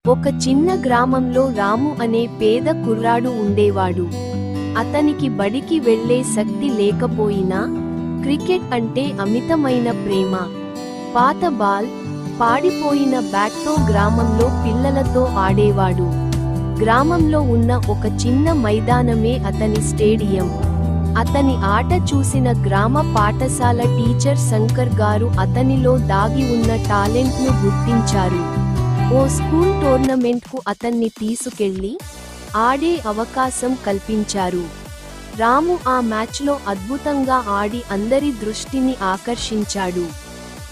ఒక చిన్న గ్రామంలో రాము అనే పేద కుర్రాడు ఉండేవాడు. అతనికి బడికి వెళ్ళే శక్తి లేకపోయినా క్రికెట్ అంటే అమితమైన ప్రేమ. పాత బాల్, పాడిపోయిన బ్యాట్తో గ్రామంలో పిల్లలతో ఆడేవాడు. గ్రామంలో ఉన్న ఒక చిన్న మైదానమే అతని స్టేడియం. అతని ఆట చూసిన గ్రామ పాఠశాల టీచర్ శంకర్ గారు అతనిలో దాగి ఉన్న టాలెంట్ను గుర్తించారు. ఓ స్కూల్ టోర్నమెంట్కు అతన్ని తీసుకెళ్లి ఆడే అవకాశం కల్పించారు. రాము ఆ మ్యాచ్లో అద్భుతంగా ఆడి అందరి దృష్టిని ఆకర్షించాడు.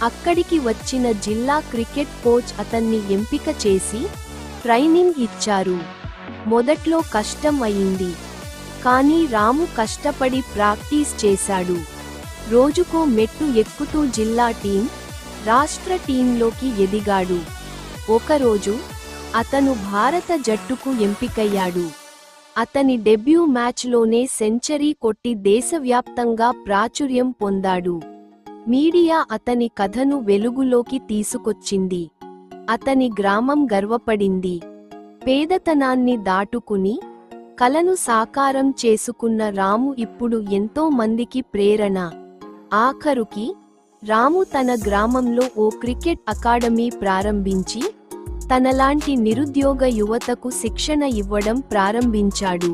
అక్కడికి వచ్చిన జిల్లా క్రికెట్ కోచ్ అతన్ని ఎంపిక చేసి ట్రైనింగ్ ఇచ్చారు. మొదట్లో కష్టం అయింది, కానీ రాము కష్టపడి ప్రాక్టీస్ చేశాడు. రోజుకో మెట్టు ఎక్కుతూ జిల్లా టీం, రాష్ట్ర టీంలోకి ఎదిగాడు. ఒకరోజు అతను భారత జట్టుకు ఎంపికయ్యాడు. అతని డెబ్యూ మ్యాచ్లోనే సెంచరీ కొట్టి దేశవ్యాప్తంగా ప్రాచుర్యం పొందాడు. మీడియా అతని కథను వెలుగులోకి తీసుకొచ్చింది. అతని గ్రామం గర్వపడింది. పేదతనాన్ని దాటుకుని కలను సాకారం చేసుకున్న రాము ఇప్పుడు ఎంతో మందికి ప్రేరణ. ఆఖరుకి రాము తన గ్రామంలో ఓ క్రికెట్ అకాడమీ ప్రారంభించి తనలాంటి నిరుద్యోగ యువతకు శిక్షణ ఇవ్వడం ప్రారంభించాడు.